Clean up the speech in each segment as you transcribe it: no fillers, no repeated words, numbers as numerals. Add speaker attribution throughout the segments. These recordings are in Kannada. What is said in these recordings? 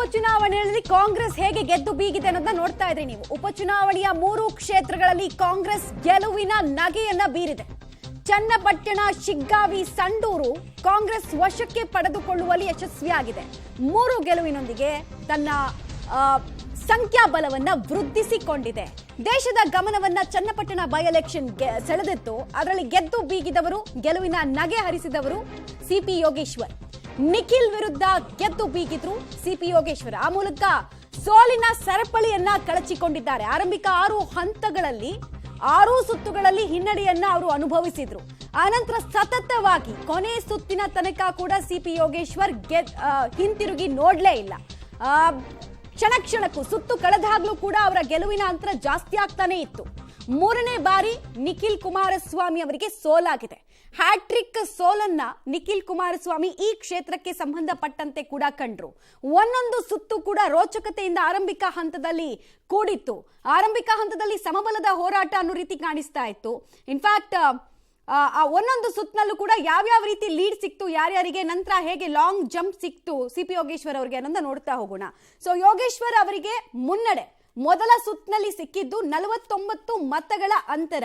Speaker 1: ಉಪಚುನಾವಣೆಯಲ್ಲಿ ಕಾಂಗ್ರೆಸ್ ಹೇಗೆ ಗೆದ್ದು ಬೀಗಿದೆ ಅನ್ನೋದನ್ನ ನೋಡ್ತಾ ಇದ್ರಿ ನೀವು. ಉಪಚುನಾವಣೆಯ 3 ಕ್ಷೇತ್ರಗಳಲ್ಲಿ ಕಾಂಗ್ರೆಸ್ ಗೆಲುವಿನ ನಗೆಯನ್ನ ಬೀರಿದೆ. ಚನ್ನಪಟ್ಟಣ, ಶಿಗ್ಗಾವಿ, ಸಂಡೂರು ಕಾಂಗ್ರೆಸ್ ವಶಕ್ಕೆ ಪಡೆದುಕೊಳ್ಳುವಲ್ಲಿ ಯಶಸ್ವಿಯಾಗಿದೆ. 3 ಗೆಲುವಿನೊಂದಿಗೆ ತನ್ನ ಸಂಖ್ಯಾಬಲವನ್ನ ವೃದ್ಧಿಸಿಕೊಂಡಿದೆ. ದೇಶದ ಗಮನವನ್ನ ಚನ್ನಪಟ್ಟಣ ಬೈ ಎಲೆಕ್ಷನ್ ಸೆಳೆದಿತ್ತು. ಅದರಲ್ಲಿ ಗೆದ್ದು ಬೀಗಿದವರು, ಗೆಲುವಿನ ನಗೆ ಹರಿಸಿದವರು ಸಿಪಿ ಯೋಗೇಶ್ವರ್. ನಿಖಿಲ್ ವಿರುದ್ಧ ಗೆದ್ದು ಬೀಗಿದ್ರು ಸಿಪಿ ಯೋಗೇಶ್ವರ್. ಆ ಮೂಲಕ ಸೋಲಿನ ಸರಪಳಿಯನ್ನ ಕಳಚಿಕೊಂಡಿದ್ದಾರೆ. ಆರಂಭಿಕ 6 ಹಂತಗಳಲ್ಲಿ 6 ಸುತ್ತುಗಳಲ್ಲಿ ಹಿನ್ನಡೆಯನ್ನ ಅವರು ಅನುಭವಿಸಿದ್ರು. ಆನಂತರ ಸತತವಾಗಿ ಕೊನೆ ಸುತ್ತಿನ ತನಕ ಕೂಡ ಸಿಪಿ ಯೋಗೇಶ್ವರ್ ಹಿಂತಿರುಗಿ ನೋಡ್ಲೇ ಇಲ್ಲ. ಕ್ಷಣ ಕ್ಷಣಕ್ಕೂ ಸುತ್ತು ಕಳೆದಾಗ್ಲೂ ಕೂಡ ಅವರ ಗೆಲುವಿನ ಅಂತರ ಜಾಸ್ತಿ ಆಗ್ತಾನೆ ಇತ್ತು. 3ನೇ ಬಾರಿ ನಿಖಿಲ್ ಕುಮಾರಸ್ವಾಮಿ ಅವರಿಗೆ ಸೋಲಾಗಿದೆ. ಹ್ಯಾಟ್ರಿಕ್ ಸೋಲನ್ನ ನಿಖಿಲ್ ಕುಮಾರಸ್ವಾಮಿ ಈ ಕ್ಷೇತ್ರಕ್ಕೆ ಸಂಬಂಧಪಟ್ಟಂತೆ ಕೂಡ ಕಂಡ್ರು. ಒಂದೊಂದು ಸುತ್ತು ಕೂಡ ರೋಚಕತೆಯಿಂದ ಆರಂಭಿಕ ಹಂತದಲ್ಲಿ ಕೂಡಿತ್ತು. ಆರಂಭಿಕ ಹಂತದಲ್ಲಿ ಸಮಬಲದ ಹೋರಾಟ ಅನ್ನೋ ರೀತಿ ಕಾಣಿಸ್ತಾ ಇತ್ತು. ಇನ್ಫ್ಯಾಕ್ಟ್ ಒಂದೊಂದು ಸುತ್ತನಲ್ಲೂ ಕೂಡ ಯಾವ್ಯಾವ ರೀತಿ ಲೀಡ್ ಸಿಕ್ತು ಯಾರ್ಯಾರಿಗೆ, ನಂತರ ಹೇಗೆ ಲಾಂಗ್ ಜಂಪ್ ಸಿಕ್ತು ಸಿಪಿ ಯೋಗೇಶ್ವರ್ ಅವರಿಗೆ ಅನ್ನೋದನ್ನ ನೋಡ್ತಾ ಹೋಗೋಣ. ಸೊ ಯೋಗೇಶ್ವರ್ ಅವರಿಗೆ ಮುನ್ನಡೆ ಮೊದಲ ಸುತ್ತಿನಲ್ಲಿ ಸಿಕ್ಕಿದ್ದು 49 ಮತಗಳ ಅಂತರ.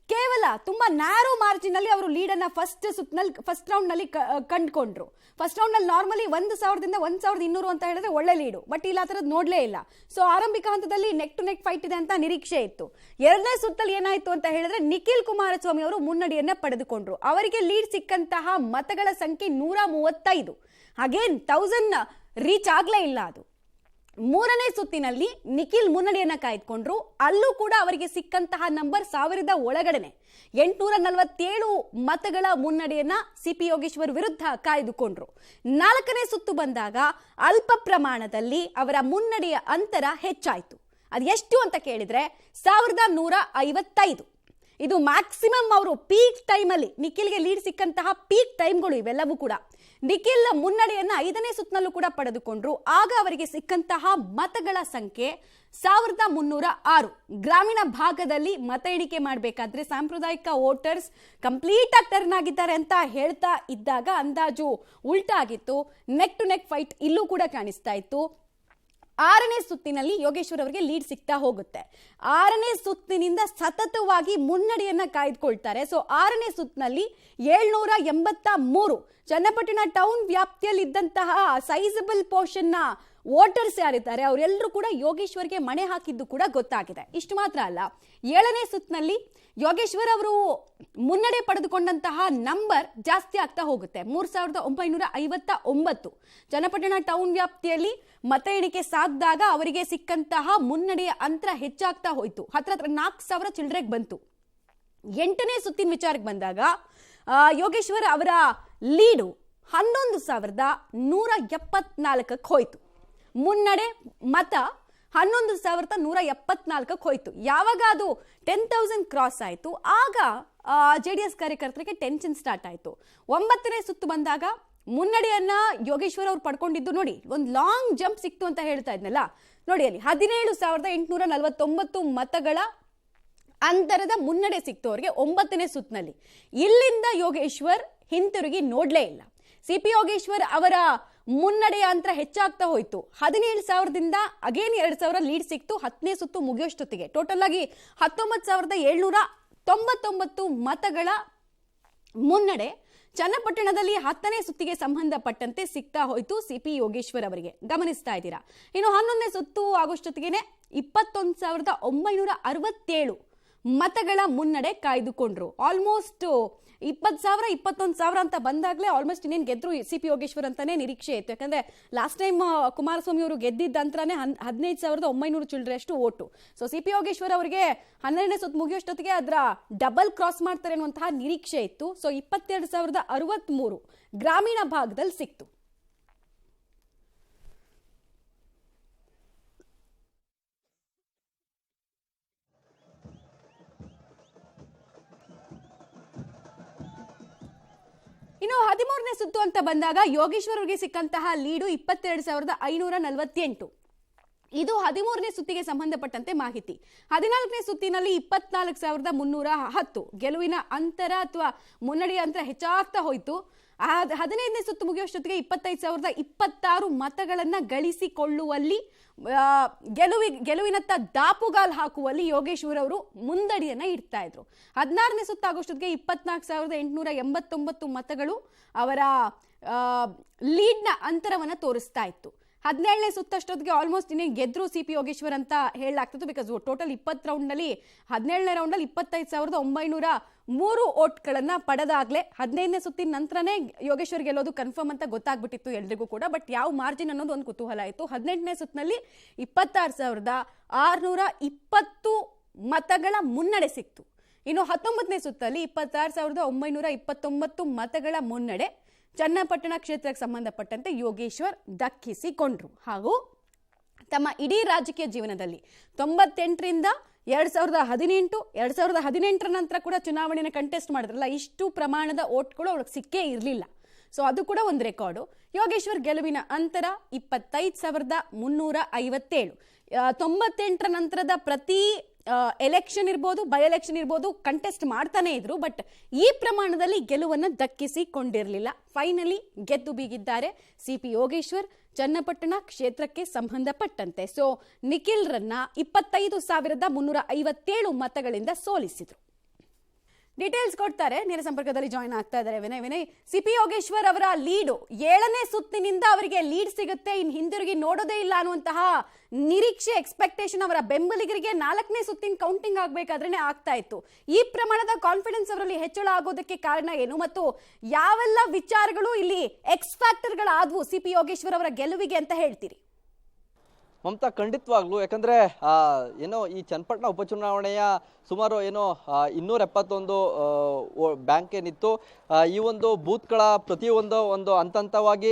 Speaker 1: ಕೇವಲ ತುಂಬಾ ನ್ಯಾರೋ ಮಾರ್ಜಿನ್ ಅಲ್ಲಿ ಅವರು ಲೀಡ್ ಅನ್ನ ಫಸ್ಟ್ ರೌಂಡ್ ನಲ್ಲಿ ಕಂಡುಕೊಂಡ್ರು. ಫಸ್ಟ್ ರೌಂಡ್ ನಲ್ಲಿ ನಾರ್ಮಲಿ 1000ದಿಂದ 1200 ಅಂತ ಹೇಳಿದ್ರೆ ಒಳ್ಳೆ ಲೀಡು, ಬಟ್ ಇಲ್ಲ ಆ ಥರದ್ದು ನೋಡ್ಲೇ ಇಲ್ಲ. ಸೊ ಆರಂಭಿಕ ಹಂತದಲ್ಲಿ ನೆಕ್ ಟು ನೆಕ್ ಫೈಟ್ ಇದೆ ಅಂತ ನಿರೀಕ್ಷೆ ಇತ್ತು. 2ನೇ ಸುತ್ತಲ್ಲಿ ಏನಾಯ್ತು ಅಂತ ಹೇಳಿದ್ರೆ ನಿಖಿಲ್ ಕುಮಾರಸ್ವಾಮಿ ಅವರು ಮುನ್ನಡೆಯನ್ನ ಪಡೆದುಕೊಂಡ್ರು. ಅವರಿಗೆ ಲೀಡ್ ಸಿಕ್ಕಂತಹ ಮತಗಳ ಸಂಖ್ಯೆ 135. ಹಾಗೇನ್ 1000 ರೀಚ್ ಆಗ್ಲೇ ಇಲ್ಲ. ಅದು 3ನೇ ಸುತ್ತಿನಲ್ಲಿ ನಿಖಿಲ್ ಮುನ್ನಡೆಯನ್ನ ಕಾಯ್ದುಕೊಂಡ್ರು. ಅಲ್ಲೂ ಕೂಡ ಅವರಿಗೆ ಸಿಕ್ಕಂತಹ ನಂಬರ್ 1000 ಒಳಗಡೆನೆ 847 ಮತಗಳ ಮುನ್ನಡೆಯನ್ನ ಸಿಪಿ ಯೋಗೇಶ್ವರ್ ವಿರುದ್ಧ ಕಾಯ್ದುಕೊಂಡ್ರು. 4ನೇ ಸುತ್ತು ಬಂದಾಗ ಅಲ್ಪ ಪ್ರಮಾಣದಲ್ಲಿ ಅವರ ಮುನ್ನಡೆಯ ಅಂತರ ಹೆಚ್ಚಾಯಿತು. ಅದು ಎಷ್ಟು ಅಂತ ಕೇಳಿದ್ರೆ 1155. ಇದು ಮ್ಯಾಕ್ಸಿಮಮ್ ಅವರು ಪೀಕ್ ಟೈಮಲ್ಲಿ ನಿಖಿಲ್ಗೆ ಲೀಡ್ ಸಿಕ್ಕಂತಹ ಪೀಕ್ ಟೈಮ್ಗಳು ಇವೆಲ್ಲವೂ ಕೂಡ. ನಿಖಿಲ್ ಮುನ್ನಡೆಯನ್ನ 5ನೇ ಸುತ್ತಿನಲ್ಲೂ ಕೂಡ ಪಡೆದುಕೊಂಡ್ರು. ಆಗ ಅವರಿಗೆ ಸಿಕ್ಕಂತಹ ಮತಗಳ ಸಂಖ್ಯೆ 1306. ಗ್ರಾಮೀಣ ಭಾಗದಲ್ಲಿ ಮತ ಎಣಿಕೆ ಮಾಡಬೇಕಾದ್ರೆ ಸಾಂಪ್ರದಾಯಿಕ ವೋಟರ್ಸ್ ಕಂಪ್ಲೀಟ್ ಆಗಿ ಟರ್ನ್ ಆಗಿದ್ದಾರೆ ಅಂತ ಹೇಳ್ತಾ ಇದ್ದಾಗ ಅಂದಾಜು ಉಲ್ಟಾ ಆಗಿತ್ತು. ನೆಕ್ ಟು ನೆಕ್ ಫೈಟ್ ಇಲ್ಲೂ ಕೂಡ ಕಾಣಿಸ್ತಾ ಇತ್ತು. 6ನೇ ಸುತ್ತಿನಲ್ಲಿ ಯೋಗೇಶ್ವರ್ ಅವರಿಗೆ ಲೀಡ್ ಸಿಗ್ತಾ ಹೋಗುತ್ತೆ. 6ನೇ ಸುತ್ತಿನಿಂದ ಸತತವಾಗಿ ಮುನ್ನಡೆಯನ್ನ ಕಾಯ್ದುಕೊಳ್ತಾರೆ. ಸೊ 6ನೇ ಸುತ್ತಿನಲ್ಲಿ 783 ಚನ್ನಪಟ್ಟಣ ಟೌನ್ ವ್ಯಾಪ್ತಿಯಲ್ಲಿದ್ದಂತಹ ಸೈಜಬಲ್ ಪೋರ್ಷನ್ ನ ವೋಟರ್ಸ್ ಯಾರಿದ್ದಾರೆ ಅವರೆಲ್ಲರೂ ಕೂಡ ಯೋಗೇಶ್ವರ್ಗೆ ಮಣೆ ಹಾಕಿದ್ದು ಕೂಡ ಗೊತ್ತಾಗಿದೆ. ಇಷ್ಟು ಮಾತ್ರ ಅಲ್ಲ, 7ನೇ ಸುತ್ತಿನಲ್ಲಿ ಯೋಗೇಶ್ವರ್ ಅವರು ಮುನ್ನಡೆ ಪಡೆದುಕೊಂಡಂತಹ ನಂಬರ್ ಜಾಸ್ತಿ ಆಗ್ತಾ ಹೋಗುತ್ತೆ. 3959. ಚನ್ನಪಟ್ಟಣ ಟೌನ್ ವ್ಯಾಪ್ತಿಯಲ್ಲಿ ಮತ ಎಣಿಕೆ ಸಾಗಿದಾಗ ಅವರಿಗೆ ಸಿಕ್ಕಂತಹ ಮುನ್ನಡೆಯ ಅಂತರ ಹೆಚ್ಚಾಗ್ತಾ ಹೋಯ್ತು. ಹತ್ರ 4000 ಚಿಲ್ಡ್ರೆಗೆ ಬಂತು. 8ನೇ ಸುತ್ತಿನ ವಿಚಾರಕ್ಕೆ ಬಂದಾಗ ಯೋಗೇಶ್ವರ್ ಅವರ ಲೀಡು 11174 ಹೋಯ್ತು. ಮುನ್ನಡೆ ಮತ 11174 ಹೋಯ್ತು. ಯಾವಾಗ ಅದು 10,000 ಕ್ರಾಸ್ ಆಯಿತು ಆಗ JDS ಕಾರ್ಯಕರ್ತರಿಗೆ ಟೆನ್ಷನ್ ಸ್ಟಾರ್ಟ್ ಆಯಿತು. 9ನೇ ಸುತ್ತು ಬಂದಾಗ ಮುನ್ನಡೆಯನ್ನ ಯೋಗೇಶ್ವರ್ ಅವ್ರು ಪಡ್ಕೊಂಡಿದ್ದು ನೋಡಿ, ಒಂದು ಲಾಂಗ್ ಜಂಪ್ ಸಿಕ್ತು ಅಂತ ಹೇಳ್ತಾ ಇದ್ನಲ್ಲ ನೋಡಿ, ಅಲ್ಲಿ 17,849 ಮತಗಳ ಅಂತರದ ಮುನ್ನಡೆ ಸಿಕ್ತು ಅವರಿಗೆ 9ನೇ ಸುತ್ತಿನಲ್ಲಿ. ಇಲ್ಲಿಂದ ಯೋಗೇಶ್ವರ್ ಹಿಂತಿರುಗಿ ನೋಡ್ಲೇ ಇಲ್ಲ. ಸಿಪಿ ಯೋಗೇಶ್ವರ್ ಅವರ ಮುನ್ನಡೆಯ ಅಂತರ ಹೆಚ್ಚಾಗ್ತಾ ಹೋಯ್ತು. 17,000ದಿಂದ ಅಗೇನ್ 2,000 ಲೀಡ್ ಸಿಕ್ತು 10ನೇ ಸುತ್ತು ಮುಗಿಯೋಷ್ಟೊತ್ತಿಗೆ. ಟೋಟಲ್ ಆಗಿ 19,799 ಮತಗಳ ಮುನ್ನಡೆ ಚನ್ನಪಟ್ಟಣದಲ್ಲಿ 10ನೇ ಸುತ್ತಿಗೆ ಸಂಬಂಧಪಟ್ಟಂತೆ ಸಿಗ್ತಾ ಹೋಯ್ತು ಸಿಪಿ ಯೋಗೇಶ್ವರ್ ಅವರಿಗೆ. ಗಮನಿಸ್ತಾ ಇದ್ದೀರಾ. ಇನ್ನು 11ನೇ ಸುತ್ತು ಆಗೋಷ್ಟೊತ್ತಿಗೆ 21,967 ಮತಗಳ ಮುನ್ನಡೆ ಕಾಯ್ದುಕೊಂಡ್ರು. ಆಲ್ಮೋಸ್ಟ್ 20,000 21,000 ಅಂತ ಬಂದಾಗಲೇ ಆಲ್ಮೋಸ್ಟ್ ಇನ್ನೇನು ಗೆದ್ರು ಸಿಪಿ ಯೋಗೇಶ್ವರ್ ಅಂತಾನೆ ನಿರೀಕ್ಷೆ ಇತ್ತು. ಯಾಕಂದ್ರೆ ಲಾಸ್ಟ್ ಟೈಮ್ ಕುಮಾರಸ್ವಾಮಿ ಅವರು ಗೆದ್ದಿದ್ದ ಅಂತರನೇ 15,900 ಚಿಲ್ಡ್ರೆ ಅಷ್ಟು ಓಟು. ಸೊ ಸಿಪಿ ಯೋಗೇಶ್ವರ್ ಅವರಿಗೆ 12ನೇ ಸುತ್ತು ಮುಗಿಯೋಷ್ಟೊತ್ತಿಗೆ ಅದರ ಡಬಲ್ ಕ್ರಾಸ್ ಮಾಡ್ತಾರೆ ಅನ್ನುವಂತಹ ನಿರೀಕ್ಷೆ ಇತ್ತು. ಸೊ 22,063 ಗ್ರಾಮೀಣ ಭಾಗದಲ್ಲಿ ಸಿಕ್ತು. ಇನ್ನು 13ನೇ ಸುತ್ತು ಅಂತ ಬಂದಾಗ ಯೋಗೇಶ್ವರ್ ಅವರಿಗೆ ಸಿಕ್ಕಂತಹ ಲೀಡು 22,548. ಇದು 13ನೇ ಸುತ್ತಿಗೆ ಸಂಬಂಧಪಟ್ಟಂತೆ ಮಾಹಿತಿ. 14ನೇ ಸುತ್ತಿನಲ್ಲಿ 24,310 ಗೆಲುವಿನ ಅಂತರ ಅಥವಾ ಮುನ್ನಡೆಯ ಅಂತರ ಹೆಚ್ಚಾಗ್ತಾ ಹೋಯಿತು. 15ನೇ ಸುತ್ತು ಮುಗಿಯುವಷ್ಟೊತ್ತಿಗೆ 25,026 ಮತಗಳನ್ನ ಗಳಿಸಿಕೊಳ್ಳುವಲ್ಲಿ ಗೆಲುವಿನತ್ತ ದಾಪುಗಾಲ್ ಹಾಕುವಲ್ಲಿ ಯೋಗೇಶ್ವರ್ ಅವರು ಮುಂದಡಿಯನ್ನ ಇಡ್ತಾ ಇದ್ರು. 16ನೇ ಸುತ್ತಾಗೋಷ್ಟೊತ್ತಿಗೆ 24,889 ಮತಗಳು ಅವರ ಲೀಡ್ನ ಅಂತರವನ್ನ ತೋರಿಸ್ತಾ ಇತ್ತು. 17ನೇ ಸುತ್ತಷ್ಟೊತ್ತಿಗೆ ಆಲ್ಮೋಸ್ಟ್ ಇನ್ನೇ ಗೆದ್ರು ಸಿ.ಪಿ. ಯೋಗೇಶ್ವರ್ ಅಂತ ಹೇಳಲಾಗ್ತಿತ್ತು. ಬಿಕಾಸ್ ಟೋಟಲ್ 20 ರೌಂಡ್ನಲ್ಲಿ 17ನೇ ರೌಂಡಲ್ಲಿ 25,903 ಓಟ್ಗಳನ್ನ ಪಡೆದಾಗ್ಲೇ 15ನೇ ಸುತ್ತಿನ ನಂತರನೇ ಯೋಗೇಶ್ವರ್ ಗೆಲ್ಲೋದು ಕನ್ಫರ್ಮ್ ಅಂತ ಗೊತ್ತಾಗ್ಬಿಟ್ಟಿತ್ತು ಎಲ್ರಿಗೂ ಕೂಡ. ಬಟ್ ಯಾವ ಮಾರ್ಜಿನ್ ಅನ್ನೋದು ಒಂದು ಕುತೂಹಲ ಆಯಿತು. 18ನೇ ಸುತ್ತಿನಲ್ಲಿ 26,620 ಮತಗಳ ಮುನ್ನಡೆ ಸಿಕ್ತು. ಇನ್ನು 19ನೇ ಸುತ್ತಲ್ಲಿ 26,929 ಮತಗಳ ಮುನ್ನಡೆ ಚನ್ನಪಟ್ಟಣ ಕ್ಷೇತ್ರಕ್ಕೆ ಸಂಬಂಧಪಟ್ಟಂತೆ ಯೋಗೇಶ್ವರ್ ದಕ್ಕಿಸಿಕೊಂಡ್ರು. ಹಾಗೂ ತಮ್ಮ ಇಡೀ ರಾಜಕೀಯ ಜೀವನದಲ್ಲಿ 98ರಿಂದ 2018, 2018ರ ನಂತರ ಕೂಡ ಚುನಾವಣೆಯನ್ನು ಕಂಟೆಸ್ಟ್ ಮಾಡಿದ್ರಲ್ಲ, ಇಷ್ಟು ಪ್ರಮಾಣದ ಓಟ್ಗಳು ಅವ್ರಿಗೆ ಸಿಕ್ಕೇ ಇರಲಿಲ್ಲ. ಸೊ ಅದು ಕೂಡ ಒಂದು ರೆಕಾರ್ಡು. ಯೋಗೇಶ್ವರ್ ಗೆಲುವಿನ ಅಂತರ 25,357. 98ರ ನಂತರದ ಪ್ರತಿ ಎಲೆಕ್ಷನ್ ಇರ್ಬೋದು, ಬೈ ಎಲೆಕ್ಷನ್ ಇರ್ಬೋದು, ಕಂಟೆಸ್ಟ್ ಮಾಡ್ತಾನೆ ಇದ್ರು. ಬಟ್ ಈ ಪ್ರಮಾಣದಲ್ಲಿ ಗೆಲುವನ್ನು ದಕ್ಕಿಸಿಕೊಂಡಿರಲಿಲ್ಲ. ಫೈನಲಿ ಗೆದ್ದು ಬೀಗಿದ್ದಾರೆ ಸಿ.ಪಿ. ಯೋಗೇಶ್ವರ್ ಚನ್ನಪಟ್ಟಣ ಕ್ಷೇತ್ರಕ್ಕೆ ಸಂಬಂಧಪಟ್ಟಂತೆ. ಸೊ ನಿಖಿಲ್ರನ್ನ 25,357 ಮತಗಳಿಂದ ಸೋಲಿಸಿದ್ರು. ಡೀಟೇಲ್ಸ್ ಕೊಡ್ತಾರೆ, ನೇರ ಸಂಪರ್ಕದಲ್ಲಿ ಜಾಯ್ನ್ ಆಗ್ತಾ ಇದ್ದಾರೆ ವಿನಯ್. ಸಿ.ಪಿ. ಯೋಗೇಶ್ವರ್ ಅವರ ಲೀಡು 7ನೇ ಸುತ್ತಿನಿಂದ ಅವರಿಗೆ ಲೀಡ್ ಸಿಗುತ್ತೆ, ಇನ್ನು ಹಿಂದಿರುಗಿ ನೋಡೋದೇ ಇಲ್ಲ ಅನ್ನುವಂತಹ ನಿರೀಕ್ಷೆ, ಎಕ್ಸ್ಪೆಕ್ಟೇಷನ್ ಅವರ ಬೆಂಬಲಿಗರಿಗೆ 4ನೇ ಸುತ್ತಿನ ಕೌಂಟಿಂಗ್ ಆಗಬೇಕಾದ್ರೆ ಆಗ್ತಾ ಇತ್ತು. ಈ ಪ್ರಮಾಣದ ಕಾನ್ಫಿಡೆನ್ಸ್ ಅವರಲ್ಲಿ ಹೆಚ್ಚಳ ಆಗೋದಕ್ಕೆ ಕಾರಣ ಏನು ಮತ್ತು ಯಾವೆಲ್ಲ ವಿಚಾರಗಳು ಇಲ್ಲಿ ಎಕ್ಸ್ ಫ್ಯಾಕ್ಟರ್ಗಳಾದವು ಸಿ.ಪಿ. ಯೋಗೇಶ್ವರ್ ಅವರ ಗೆಲುವಿಗೆ ಅಂತ ಹೇಳ್ತೀರಿ?
Speaker 2: ಮಮತಾ, ಖಂಡಿತವಾಗ್ಲು. ಯಾಕಂದ್ರೆ ಏನೋ ಈ ಚನ್ನಪಟ್ಟಣ ಉಪಚುನಾವಣೆಯ ಸುಮಾರು 271 ಬ್ಯಾಂಕ್ ಏನಿತ್ತು, ಈ ಒಂದು ಬೂತ್ಗಳ ಪ್ರತಿಯೊಂದು ಹಂತವಾಗಿ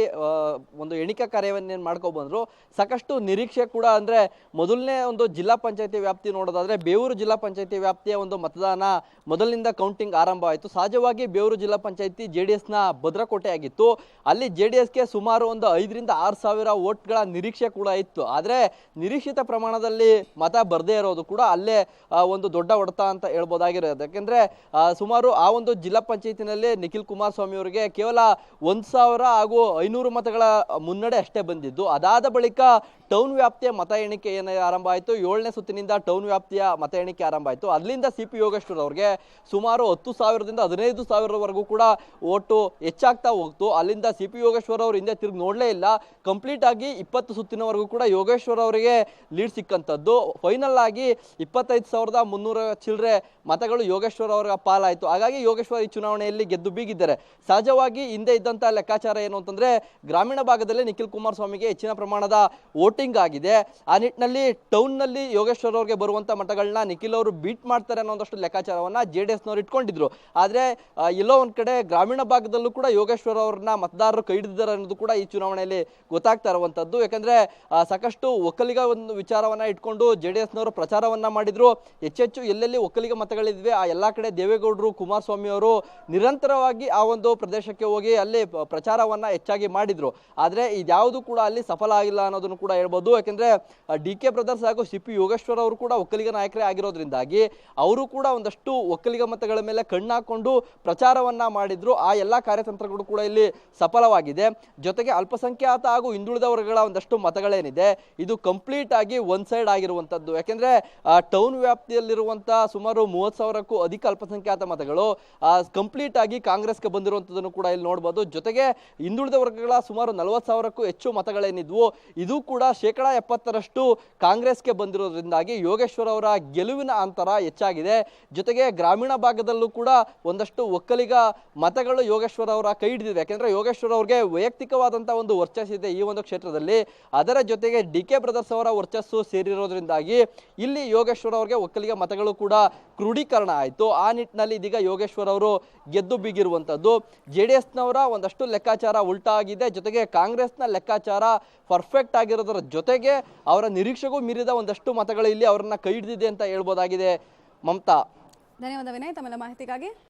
Speaker 2: ಒಂದು ಎಣಿಕಾ ಕಾರ್ಯವನ್ನೇನು ಮಾಡ್ಕೊಬಂದ್ರು. ಸಾಕಷ್ಟು ನಿರೀಕ್ಷೆ ಕೂಡ, ಅಂದ್ರೆ ಮೊದಲನೇ ಒಂದು ಜಿಲ್ಲಾ ಪಂಚಾಯತಿ ವ್ಯಾಪ್ತಿ ನೋಡೋದಾದ್ರೆ ಬೇವೂರು ಜಿಲ್ಲಾ ಪಂಚಾಯತಿ ವ್ಯಾಪ್ತಿಯ ಒಂದು ಮತದಾನ ಮೊದಲಿನಿಂದ ಕೌಂಟಿಂಗ್ ಆರಂಭ ಆಯಿತು. ಸಹಜವಾಗಿ ಬೇವೂರು ಜಿಲ್ಲಾ ಪಂಚಾಯತಿ JDS-ನ ಭದ್ರಕೋಟೆ ಆಗಿತ್ತು. ಅಲ್ಲಿ JDS-ಗೆ ಸುಮಾರು ಒಂದು 5,000 to 6,000 ಓಟ್ಗಳ ನಿರೀಕ್ಷೆ ಕೂಡ ಇತ್ತು. ಆದ್ರೆ ನಿರೀಕ್ಷಿತ ಪ್ರಮಾಣದಲ್ಲಿ ಮತ ಬರದೇ ಇರೋದು ಕೂಡ ಅಲ್ಲೇ ಒಂದು ದೊಡ್ಡ ಹೊಡೆತ ಅಂತ ಹೇಳ್ಬೋದಾಗಿರೋದು. ಯಾಕೆಂದ್ರೆ ಸುಮಾರು ಆ ಒಂದು ಜಿಲ್ಲಾ ಪಂಚಾಯತಿನಲ್ಲಿ ನಿಖಿಲ್ ಕುಮಾರಸ್ವಾಮಿ ಅವರಿಗೆ ಕೇವಲ 1,500 ಮತಗಳ ಮುನ್ನಡೆ ಅಷ್ಟೇ ಬಂದಿದ್ದು. ಅದಾದ ಬಳಿಕ ಟೌನ್ ವ್ಯಾಪ್ತಿಯ ಮತ ಎಣಿಕೆ ಆರಂಭ ಆಯಿತು. 7ನೇ ಸುತ್ತಿನಿಂದ ಟೌನ್ ವ್ಯಾಪ್ತಿಯ ಮತ ಎಣಿಕೆ ಆರಂಭ ಆಯಿತು. ಅಲ್ಲಿಂದ ಸಿ.ಪಿ. ಯೋಗೇಶ್ವರ್ ಅವ್ರಿಗೆ ಸುಮಾರು 10,000ದಿಂದ 15,000ವರೆಗೂ ಕೂಡ ಓಟು ಹೆಚ್ಚಾಗ್ತಾ ಹೋಗ್ತು. ಅಲ್ಲಿಂದ ಸಿ.ಪಿ. ಯೋಗೇಶ್ವರ್ ಅವರು ಹಿಂದೆ ತಿರುಗಿ ನೋಡಲೇ ಇಲ್ಲ. ಕಂಪ್ಲೀಟ್ ಆಗಿ 20 ಸುತ್ತಿನವರೆಗೂ ಕೂಡ ಯೋಗೇಶ್ವರ್ ಅವರಿಗೆ ಲೀಡ್ ಸಿಕ್ಕಂಥದ್ದು. ಫೈನಲ್ ಆಗಿ 25,300 ಚಿಲ್ಲರೆ ಮತಗಳು ಯೋಗೇಶ್ವರ್ ಅವರ ಪಾಲಾಯಿತು. ಹಾಗಾಗಿ ಯೋಗೇಶ್ವರ್ ಈ ಚುನಾವಣೆಯಲ್ಲಿ ಗೆದ್ದು ಬೀಗಿದ್ದಾರೆ. ಸಹಜವಾಗಿ ಹಿಂದೆ ಇದ್ದಂಥ ಲೆಕ್ಕಾಚಾರ ಏನು ಅಂತಂದ್ರೆ, ಗ್ರಾಮೀಣ ಭಾಗದಲ್ಲಿ ನಿಖಿಲ್ ಕುಮಾರಸ್ವಾಮಿಗೆ ಹೆಚ್ಚಿನ ಪ್ರಮಾಣದ ವೋಟಿಂಗ್ ಆಗಿದೆ. ಆ ನಿಟ್ಟಿನಲ್ಲಿ ಟೌನ್ನಲ್ಲಿ ಯೋಗೇಶ್ವರ್ ಅವರಿಗೆ ಬರುವಂಥ ಮತಗಳನ್ನ ನಿಖಿಲ್ ಅವರು ಬೀಟ್ ಮಾಡ್ತಾರೆ ಅನ್ನೋದಷ್ಟು ಲೆಕ್ಕಾಚಾರವನ್ನ JDS-ನವರು ಇಟ್ಕೊಂಡಿದ್ರು. ಆದರೆ ಎಲ್ಲೋ ಒಂದ್ ಕಡೆ ಗ್ರಾಮೀಣ ಭಾಗದಲ್ಲೂ ಕೂಡ ಯೋಗೇಶ್ವರ್ ಅವ್ರನ್ನ ಮತದಾರರು ಕೈ ಹಿಡಿದಿದ್ದಾರೆ ಅನ್ನೋದು ಕೂಡ ಈ ಚುನಾವಣೆಯಲ್ಲಿ ಗೊತ್ತಾಗ್ತಾ ಇರುವಂತದ್ದು. ಯಾಕಂದ್ರೆ ಸಾಕಷ್ಟು ಒಕ್ಕಲಿಗ ಒಂದು ವಿಚಾರವನ್ನ ಇಟ್ಕೊಂಡು JDS-ನವರು ಪ್ರಚಾರವನ್ನ ಮಾಡಿದ್ರು. ಹೆಚ್ಚೆಚ್ಚು ಎಲ್ಲೆಲ್ಲಿ ಒಕ್ಕಲಿಗ ಮತಗಳಿದ್ವಿ ಆ ಎಲ್ಲಾ ಕಡೆ ದೇವೇಗೌಡರು, ಕುಮಾರಸ್ವಾಮಿ ಅವರು ನಿರಂತರವಾಗಿ ಆ ಒಂದು ಪ್ರದೇಶಕ್ಕೆ ಹೋಗಿ ಅಲ್ಲಿ ಪ್ರಚಾರವನ್ನ ಹೆಚ್ಚಾಗಿ ಮಾಡಿದ್ರು. ಆದ್ರೆ ಇದ್ಯಾವುದು ಕೂಡ ಅಲ್ಲಿ ಸಫಲ ಆಗಿಲ್ಲ ಅನ್ನೋದನ್ನು ಕೂಡ ಹೇಳ್ಬೋದು. ಯಾಕಂದ್ರೆ DK ಬ್ರದರ್ಸ್ ಹಾಗೂ ಸಿ.ಪಿ. ಯೋಗೇಶ್ವರ್ ಅವರು ಕೂಡ ಒಕ್ಕಲಿಗ ನಾಯಕರೇ ಆಗಿರೋದ್ರಿಂದಾಗಿ ಅವರು ಕೂಡ ಒಂದಷ್ಟು ಒಕ್ಕಲಿಗ ಮತಗಳ ಮೇಲೆ ಕಣ್ಣಾಕೊಂಡು ಪ್ರಚಾರವನ್ನ ಮಾಡಿದ್ರು. ಆ ಎಲ್ಲಾ ಕಾರ್ಯತಂತ್ರಗಳು ಕೂಡ ಇಲ್ಲಿ ಸಫಲವಾಗಿದೆ. ಜೊತೆಗೆ ಅಲ್ಪಸಂಖ್ಯಾತ ಹಾಗೂ ಹಿಂದುಳಿದ ವರ್ಗಗಳ ಒಂದಷ್ಟು ಮತಗಳೇನಿದೆ ಇದು ಕಂಪ್ಲೀಟ್ ಆಗಿ ಒನ್ ಸೈಡ್ ಆಗಿರುವಂತದ್ದು. ಯಾಕೆಂದ್ರೆ ಟೌನ್ ವ್ಯಾಪ್ತಿಯಲ್ಲಿರುವಂತಹ ಸುಮಾರು 30,000ಕ್ಕೂ ಅಧಿಕ ಅಲ್ಪಸಂಖ್ಯಾತ ಮತಗಳು ಕಂಪ್ಲೀಟ್ ಆಗಿ ಕಾಂಗ್ರೆಸ್ಗೆ ಬಂದಿರುವಂತದನ್ನು ಕೂಡ ಇಲ್ಲಿ ನೋಡಬಹುದು. ಜೊತೆಗೆ ಹಿಂದುಳಿದ ವರ್ಗಗಳ ಸುಮಾರು 40,000ಕ್ಕೂ ಹೆಚ್ಚು ಮತಗಳೇನಿದ್ವು ಇದು ಕೂಡ 70% ಕಾಂಗ್ರೆಸ್ಗೆ ಬಂದಿರೋದ್ರಿಂದಾಗಿ ಯೋಗೇಶ್ವರ್ ಅವರ ಗೆಲುವಿನ ಅಂತರ ಹೆಚ್ಚಾಗಿದೆ. ಜೊತೆಗೆ ಗ್ರಾಮೀಣ ಭಾಗದಲ್ಲೂ ಕೂಡ ಒಂದಷ್ಟು ಒಕ್ಕಲಿಗ ಮತಗಳು ಯೋಗೇಶ್ವರ್ ಅವರ ಕೈ ಹಿಡಿದಿದೆ. ಯಾಕೆಂದ್ರೆ ಯೋಗೇಶ್ವರ್ ಅವರಿಗೆ ವೈಯಕ್ತಿಕವಾದಂತಹ ಒಂದು ವರ್ಚಸ್ಸಿದೆ ಈ ಒಂದು ಕ್ಷೇತ್ರದಲ್ಲಿ. ಅದರ ಜೊತೆಗೆ DK ಬ್ರದರ್ಸ್ ಅವರ ವರ್ಚಸ್ಸು ಸೇರಿರೋದ್ರಿಂದಾಗಿ ಇಲ್ಲಿ ಯೋಗೇಶ್ವರ್ ಅವರಿಗೆ ಒಕ್ಕಲಿಗ ಮತಗಳು ಕೂಡ ಕ್ರೋಢೀಕರಣ ಆಯಿತು. ಆ ನಿಟ್ಟಿನಲ್ಲಿ ಇದೀಗ ಯೋಗೇಶ್ವರ್ ಅವರು ಗೆದ್ದು ಬೀಗಿರುವಂತದ್ದು. JDS-ನವರ ಒಂದಷ್ಟು ಲೆಕ್ಕಾಚಾರ ಉಲ್ಟಾ ಆಗಿದೆ. ಜೊತೆಗೆ ಕಾಂಗ್ರೆಸ್ನ ಲೆಕ್ಕಾಚಾರ ಪರ್ಫೆಕ್ಟ್ ಆಗಿರೋದರ ಜೊತೆಗೆ ಅವರ ನಿರೀಕ್ಷೆಗೂ ಮೀರಿದ ಒಂದಷ್ಟು ಮತಗಳು ಇಲ್ಲಿ ಅವರನ್ನ ಕೈ ಹಿಡಿದಿದೆ ಅಂತ ಹೇಳ್ಬೋದಾಗಿದೆ. ಮಮತಾ,
Speaker 1: ಧನ್ಯವಾದ ವಿನಯ್ ತಮ್ಮೆಲ್ಲ ಮಾಹಿತಿಗಾಗಿ.